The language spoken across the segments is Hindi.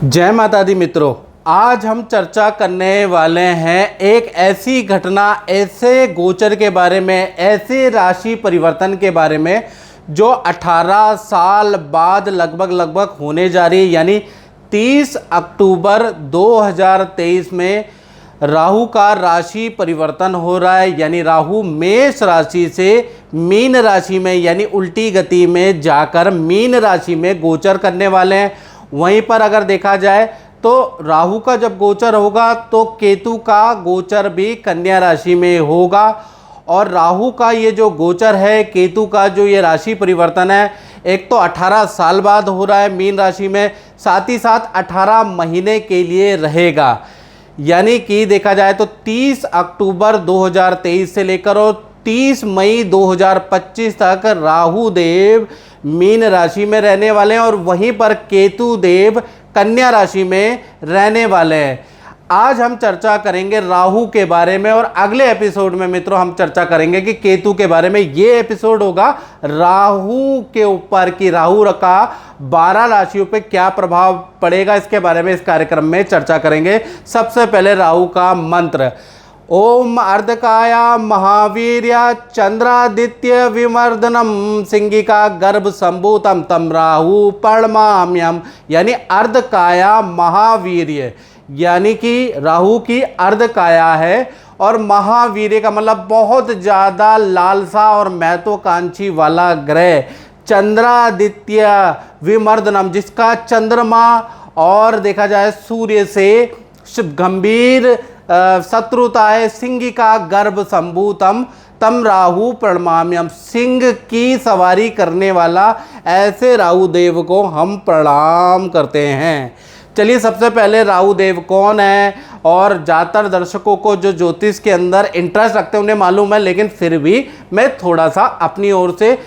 जय माता दी मित्रों, आज हम चर्चा करने वाले हैं एक ऐसी घटना, ऐसे गोचर के बारे में, ऐसे राशि परिवर्तन के बारे में जो 18 साल बाद लगभग होने जा रही है। यानी 30 अक्टूबर 2023 में राहु का राशि परिवर्तन हो रहा है। यानी राहु मेष राशि से मीन राशि में यानी उल्टी गति में जाकर मीन राशि में गोचर करने वाले हैं। वहीं पर अगर देखा जाए तो राहु का जब गोचर होगा तो केतु का गोचर भी कन्या राशि में होगा। और राहु का ये जो गोचर है, केतु का जो ये राशि परिवर्तन है, एक तो 18 साल बाद हो रहा है मीन राशि में, साथ ही साथ 18 महीने के लिए रहेगा। यानी कि देखा जाए तो 30 अक्टूबर 2023 से लेकर और 30 मई 2025 तक राहु देव मीन राशि में रहने वाले हैं और वहीं पर केतु देव कन्या राशि में रहने वाले हैं। आज हम चर्चा करेंगे राहु के बारे में और अगले एपिसोड में मित्रों हम चर्चा करेंगे कि केतु के बारे में। ये एपिसोड होगा राहु के ऊपर कि राहु का 12 राशियों पे क्या प्रभाव पड़ेगा, इसके बारे में इस कार्यक्रम में चर्चा करेंगे। सबसे पहले राहु का मंत्र, ओम अर्धकाया महावीर्या चंद्रादित्य विमर्दनम सिंगिका गर्भ संभूतम तम राहु पर्णमाम्यम। यानी अर्धकाया महावीर्य, यानी कि राहु की अर्धकाया है और महावीर्य का मतलब बहुत ज़्यादा लालसा और महत्वाकांक्षी वाला ग्रह चंद्रादित्य विमर्दनम, जिसका चंद्रमा और देखा जाए सूर्य से गंभीर शत्रुता है। सिंगिका गर्भ संभूतम तम राहु प्रणमाम्यम, सिंह की सवारी करने वाला ऐसे राहु देव को हम प्रणाम करते हैं। चलिए, सबसे पहले राहु देव कौन है, और ज़्यादातर दर्शकों को जो ज्योतिष के अंदर इंटरेस्ट रखते हैं उन्हें मालूम है, लेकिन फिर भी मैं थोड़ा सा अपनी ओर से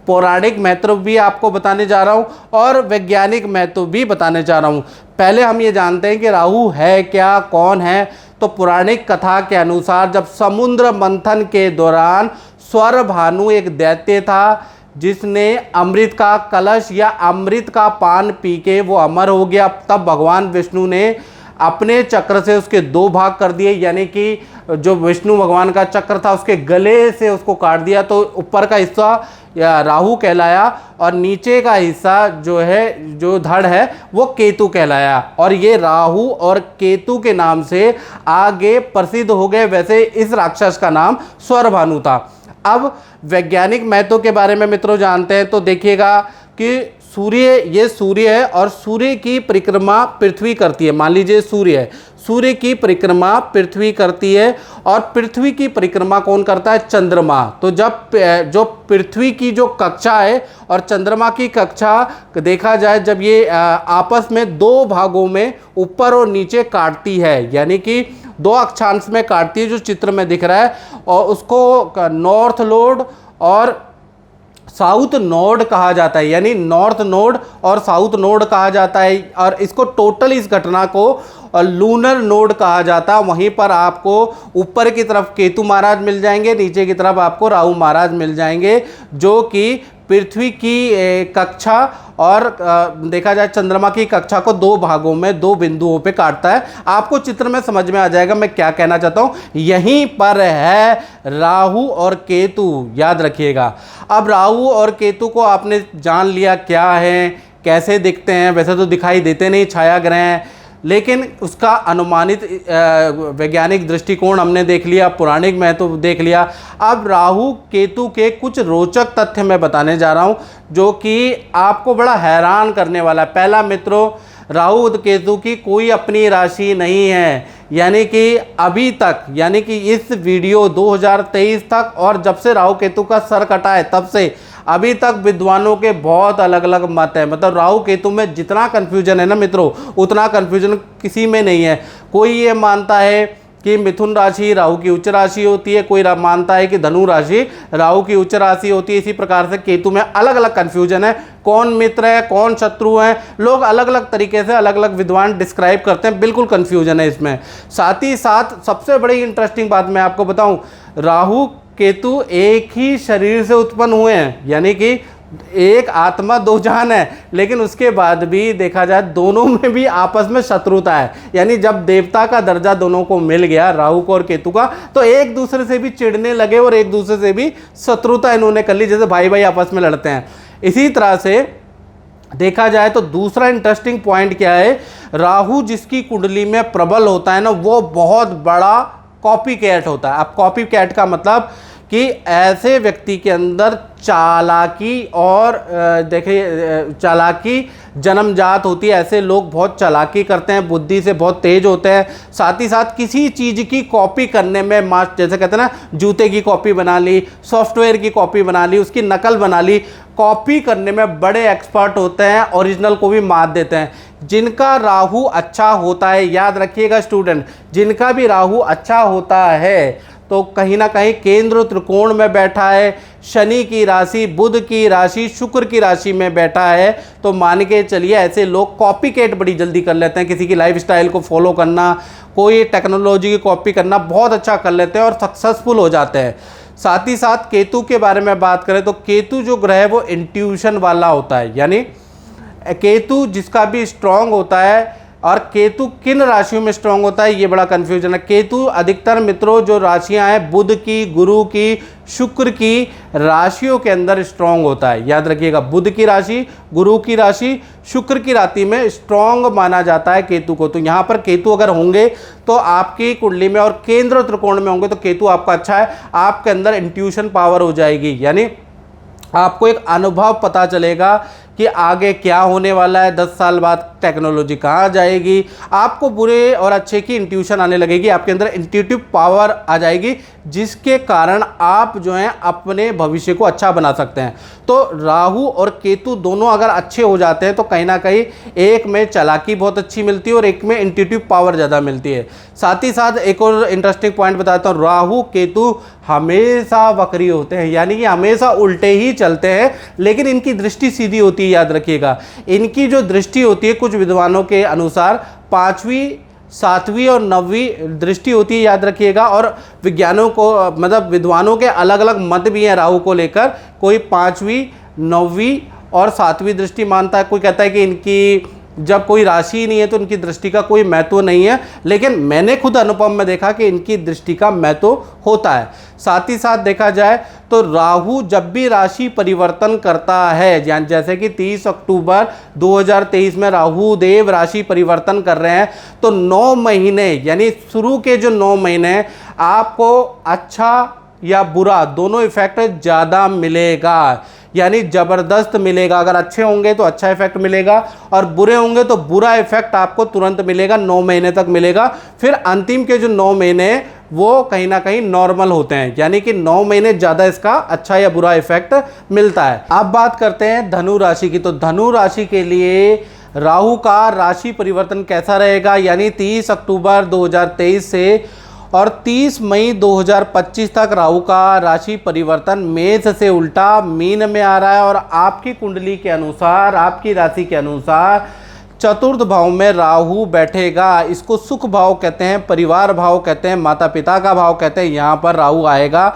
पौराणिक महत्व भी आपको बताने जा रहा हूँ और वैज्ञानिक महत्व भी बताने जा रहा हूँ। पहले हम ये जानते हैं कि राहु है क्या, कौन है। तो पौराणिक कथा के अनुसार जब समुद्र मंथन के दौरान स्वर भानु एक दैत्य था जिसने अमृत का कलश या अमृत का पान पी के वो अमर हो गया, तब भगवान विष्णु ने अपने चक्र से उसके 2 भाग कर दिए। यानी कि जो विष्णु भगवान का चक्र था उसके गले से उसको काट दिया, तो ऊपर का हिस्सा या राहु कहलाया और नीचे का हिस्सा जो है, जो धड़ है, वो केतु कहलाया। और ये राहु और केतु के नाम से आगे प्रसिद्ध हो गए। वैसे इस राक्षस का नाम स्वरभानु था। अब वैज्ञानिक महत्व के बारे में मित्रों जानते हैं तो देखिएगा कि ये सूर्य है और सूर्य की परिक्रमा पृथ्वी करती है। मान लीजिए सूर्य है, सूर्य की परिक्रमा पृथ्वी करती है और पृथ्वी की परिक्रमा कौन करता है? चंद्रमा। तो जब जो पृथ्वी की जो कक्षा है और चंद्रमा की कक्षा देखा जाए, जब ये आपस में 2 भागों में ऊपर और नीचे काटती है, यानी कि 2 अक्षांश में काटती है, जो चित्र में दिख रहा है, और उसको नॉर्थ नोड और साउथ नोड कहा जाता है। यानी नॉर्थ नोड और साउथ नोड कहा जाता है और इसको टोटल इस घटना को लूनर नोड कहा जाता है। वहीं पर आपको ऊपर की तरफ केतु महाराज मिल जाएंगे, नीचे की तरफ आपको राहु महाराज मिल जाएंगे, जो कि पृथ्वी की कक्षा और देखा जाए चंद्रमा की कक्षा को 2 भागों में 2 बिंदुओं पे काटता है। आपको चित्र में समझ में आ जाएगा मैं क्या कहना चाहता हूँ। यहीं पर है राहु और केतु, याद रखिएगा। अब राहु और केतु को आपने जान लिया क्या है, कैसे दिखते हैं। वैसे तो दिखाई देते नहीं, छाया ग्रह हैं, लेकिन उसका अनुमानित वैज्ञानिक दृष्टिकोण हमने देख लिया, पौराणिक महत्व देख लिया। अब राहु केतु के कुछ रोचक तथ्य मैं बताने जा रहा हूं जो कि आपको बड़ा हैरान करने वाला है। पहला मित्रों, राहु केतु की कोई अपनी राशि नहीं है। यानी कि अभी तक, यानी कि इस वीडियो 2023 तक और जब से राहु केतु का सर कटा है तब से अभी तक विद्वानों के बहुत अलग अलग मत है। मतलब राहु केतु में जितना कन्फ्यूजन है ना मित्रों, उतना कन्फ्यूजन किसी में नहीं है। कोई ये मानता है कि मिथुन राशि राहु की उच्च राशि होती है, कोई मानता है कि धनु राशि राहु की उच्च राशि होती है। इसी प्रकार से केतु में अलग अलग कन्फ्यूजन है, कौन मित्र है कौन शत्रु है, लोग अलग अलग तरीके से अलग अलग विद्वान डिस्क्राइब करते हैं, बिल्कुल कन्फ्यूजन है इसमें। साथ ही साथ सबसे बड़ी इंटरेस्टिंग बात मैं आपको बताऊं, राहु केतु एक ही शरीर से उत्पन्न हुए हैं। यानी कि एक आत्मा दो जान है, लेकिन उसके बाद भी देखा जाए दोनों में भी आपस में शत्रुता है। यानी जब देवता का दर्जा दोनों को मिल गया, राहु को और केतु का, तो एक दूसरे से भी चिढ़ने लगे और एक दूसरे से भी शत्रुता इन्होंने कर ली, जैसे भाई भाई आपस में लड़ते हैं। इसी तरह से देखा जाए तो दूसरा इंटरेस्टिंग पॉइंट क्या है, राहु जिसकी कुंडली में प्रबल होता है ना, वो बहुत बड़ा कॉपी कैट होता है। अब कॉपी कैट का मतलब कि ऐसे व्यक्ति के अंदर चालाकी और देखिए चालाकी जन्मजात होती है। ऐसे लोग बहुत चालाकी करते हैं, बुद्धि से बहुत तेज होते हैं, साथ ही साथ किसी चीज़ की कॉपी करने में जैसे कहते हैं ना, जूते की कॉपी बना ली, सॉफ्टवेयर की कॉपी बना ली, उसकी नकल बना ली, कॉपी करने में बड़े एक्सपर्ट होते हैं, ओरिजिनल को भी मात देते हैं। जिनका राहु अच्छा होता है, याद रखिएगा स्टूडेंट, जिनका भी राहु अच्छा होता है तो कहीं ना कहीं केंद्र त्रिकोण में बैठा है, शनि की राशि, बुध की राशि, शुक्र की राशि में बैठा है, तो मान के चलिए ऐसे लोग कॉपी कैट बड़ी जल्दी कर लेते हैं। किसी की लाइफस्टाइल को फॉलो करना, कोई टेक्नोलॉजी की कॉपी करना बहुत अच्छा कर लेते हैं और सक्सेसफुल हो जाते हैं। साथ ही साथ केतु के बारे में बात करें तो केतु जो ग्रह है वो इंट्यूशन वाला होता है। यानी केतु जिसका भी स्ट्रांग होता है, और केतु किन राशियों में स्ट्रांग होता है ये बड़ा कंफ्यूजन है। केतु अधिकतर मित्रों जो राशियां हैं बुध की, गुरु की, शुक्र की राशियों के अंदर स्ट्रांग होता है। याद रखिएगा, बुध की राशि, गुरु की राशि, शुक्र की राशि में स्ट्रांग माना जाता है केतु को। तो यहाँ पर केतु अगर होंगे तो आपकी कुंडली में और केंद्र त्रिकोण में होंगे तो केतु आपका अच्छा है, आपके अंदर इंट्यूशन पावर हो जाएगी। यानी आपको एक अनुभव पता चलेगा कि आगे क्या होने वाला है, 10 साल बाद टेक्नोलॉजी कहाँ जाएगी, आपको बुरे और अच्छे की इंट्यूशन आने लगेगी, आपके अंदर इंट्यूटिव पावर आ जाएगी, जिसके कारण आप जो हैं अपने भविष्य को अच्छा बना सकते हैं। तो राहु और केतु दोनों अगर अच्छे हो जाते हैं तो कहीं ना कहीं एक में चालाकी बहुत अच्छी मिलती है और एक में इंट्यूटिव पावर ज़्यादा मिलती है। साथ ही साथ एक और इंटरेस्टिंग पॉइंट बताता हूँ, राहु केतु हमेशा वक्री होते हैं, यानी कि हमेशा उल्टे ही चलते हैं, लेकिन इनकी दृष्टि सीधी होती है। याद रखिएगा, इनकी जो दृष्टि होती है कुछ विद्वानों के अनुसार 5वीं, 7वीं और 9वीं दृष्टि होती है। याद रखिएगा, और विज्ञानों को मतलब विद्वानों के अलग अलग मत भी हैं राहु को लेकर। कोई 5वीं, 9वीं और 7वीं दृष्टि मानता है, कोई कहता है कि इनकी जब कोई राशि ही नहीं है तो इनकी दृष्टि का कोई महत्व नहीं है, लेकिन मैंने खुद अनुभव में देखा कि इनकी दृष्टि का महत्व होता है। साथ ही साथ देखा जाए तो राहु जब भी राशि परिवर्तन करता है, जैसे कि 30 अक्टूबर 2023 में राहु देव राशि परिवर्तन कर रहे हैं, तो 9 महीने यानी शुरू के जो 9 महीने आपको अच्छा या बुरा दोनों इफेक्ट ज़्यादा मिलेगा, यानी ज़बरदस्त मिलेगा। अगर अच्छे होंगे तो अच्छा इफेक्ट मिलेगा और बुरे होंगे तो बुरा इफेक्ट आपको तुरंत मिलेगा, 9 महीने तक मिलेगा। फिर अंतिम के जो 9 महीने वो कहीं ना कहीं नॉर्मल होते हैं, यानी कि 9 महीने ज़्यादा इसका अच्छा या बुरा इफेक्ट मिलता है। अब बात करते हैं धनु राशि की। तो धनु राशि के लिए राहु का राशि परिवर्तन कैसा रहेगा, यानी 30 अक्टूबर 2023 से और 30 मई 2025 तक राहु का राशि परिवर्तन मेष से उल्टा मीन में आ रहा है, और आपकी कुंडली के अनुसार, आपकी राशि के अनुसार चतुर्थ भाव में राहु बैठेगा। इसको सुख भाव कहते हैं, परिवार भाव कहते हैं, माता पिता का भाव कहते हैं। यहाँ पर राहु आएगा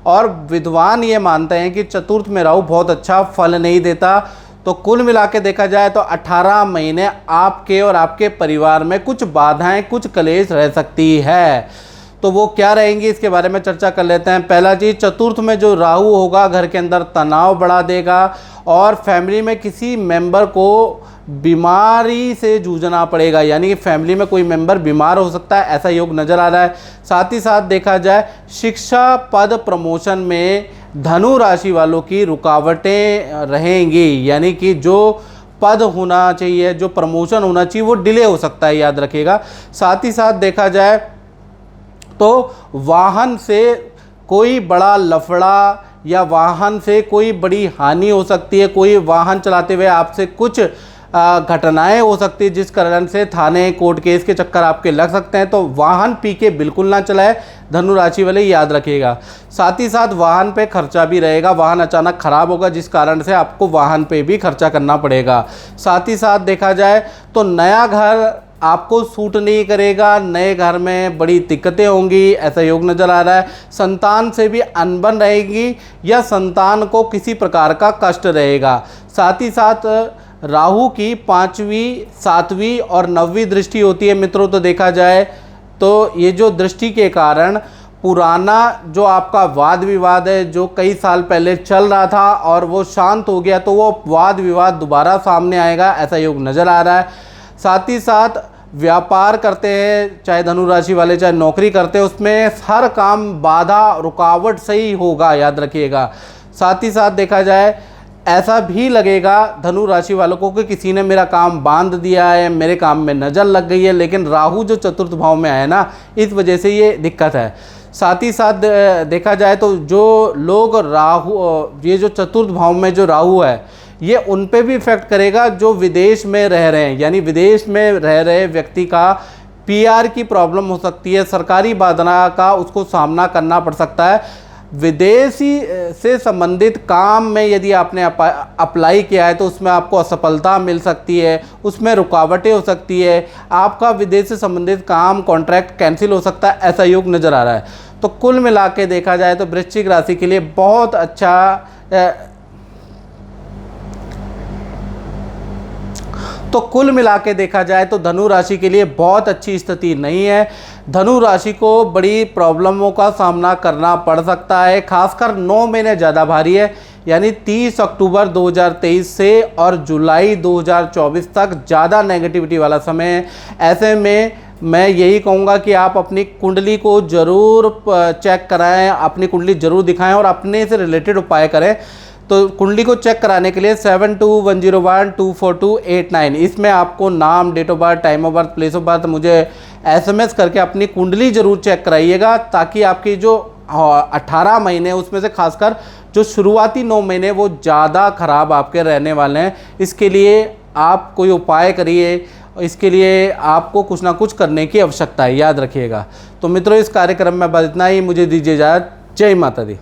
और विद्वान ये मानते हैं कि चतुर्थ में राहु बहुत अच्छा फल नहीं देता। तो कुल मिला के देखा जाए तो 18 महीने आपके और आपके परिवार में कुछ बाधाएं, कुछ कलेश रह सकती है। तो वो क्या रहेंगी इसके बारे में चर्चा कर लेते हैं। पहला चीज़, चतुर्थ में जो राहु होगा घर के अंदर तनाव बढ़ा देगा और फैमिली में किसी मेंबर को बीमारी से जूझना पड़ेगा, यानी कि फैमिली में कोई मेंबर बीमार हो सकता है, ऐसा योग नज़र आ रहा है। साथ ही साथ देखा जाए शिक्षा पद प्रमोशन में धनु राशि वालों की रुकावटें रहेंगी, यानी कि जो पद होना चाहिए, जो प्रमोशन होना चाहिए वो डिले हो सकता है, याद रखिएगा। साथ ही साथ देखा जाए तो वाहन से कोई बड़ा लफड़ा या वाहन से कोई बड़ी हानि हो सकती है, कोई वाहन चलाते हुए आपसे कुछ घटनाएं हो सकती है जिस कारण से थाने कोर्ट केस के चक्कर आपके लग सकते हैं। तो वाहन पी के बिल्कुल ना चलाए, धनु राशि वाले याद रखिएगा। साथ ही साथ वाहन पे खर्चा भी रहेगा, वाहन अचानक खराब होगा जिस कारण से आपको वाहन पे भी खर्चा करना पड़ेगा। साथ ही साथ देखा जाए तो नया घर आपको सूट नहीं करेगा, नए घर में बड़ी दिक्कतें होंगी, ऐसा योग नज़र आ रहा है। संतान से भी अनबन रहेगी या संतान को किसी प्रकार का कष्ट रहेगा। साथ ही साथ राहु की 5वीं, 7वीं और 9वीं दृष्टि होती है मित्रों। तो देखा जाए तो ये जो दृष्टि के कारण पुराना जो आपका वाद विवाद है, जो कई साल पहले चल रहा था और वो शांत हो गया, तो वो वाद विवाद दोबारा सामने आएगा, ऐसा योग नज़र आ रहा है। साथ ही साथ व्यापार करते हैं, चाहे धनु राशि वाले, चाहे नौकरी करते हैं, उसमें हर काम बाधा रुकावट से ही होगा, याद रखिएगा। साथ ही साथ देखा जाए ऐसा भी लगेगा धनु राशि वालों को कि किसी ने मेरा काम बांध दिया है, मेरे काम में नज़र लग गई है, लेकिन राहु जो चतुर्थ भाव में है ना, इस वजह से ये दिक्कत है। साथ ही साथ देखा जाए तो जो लोग राहु, ये जो चतुर्थ भाव में जो राहु है, ये उन पे भी इफेक्ट करेगा जो विदेश में रह रहे हैं, यानी विदेश में रह रहे व्यक्ति का पीआर की प्रॉब्लम हो सकती है, सरकारी बाधा का उसको सामना करना पड़ सकता है। विदेशी से संबंधित काम में यदि आपने अप्लाई किया है तो उसमें आपको असफलता मिल सकती है, उसमें रुकावटें हो सकती है, आपका विदेश से संबंधित काम कॉन्ट्रैक्ट कैंसिल हो सकता है, ऐसा योग नज़र आ रहा है। तो कुल मिला के देखा जाए तो वृश्चिक राशि के लिए बहुत अच्छा तो कुल मिला के देखा जाए तो धनु राशि के लिए बहुत अच्छी स्थिति नहीं है। धनु राशि को बड़ी प्रॉब्लमों का सामना करना पड़ सकता है, खासकर 9 महीने ज़्यादा भारी है, यानी 30 अक्टूबर 2023 से और जुलाई 2024 तक ज़्यादा नेगेटिविटी वाला समय है। ऐसे में मैं यही कहूँगा कि आप अपनी कुंडली को ज़रूर चेक कराएं, अपनी कुंडली ज़रूर दिखाएं और अपने से रिलेटेड उपाय करें। तो कुंडली को चेक कराने के लिए 7210124289, इसमें आपको नाम, date of birth, time of birth, place of birth मुझे SMS करके अपनी कुंडली ज़रूर चेक कराइएगा, ताकि आपकी जो 18 महीने उसमें से खासकर जो शुरुआती 9 महीने वो ज़्यादा ख़राब आपके रहने वाले हैं। इसके लिए आप कोई उपाय करिए, इसके लिए आपको कुछ ना कुछ करने की आवश्यकता है, याद रखिएगा। तो मित्रों, इस कार्यक्रम में बस इतना ही, मुझे दीजिए इजाज़त। जय माता दी।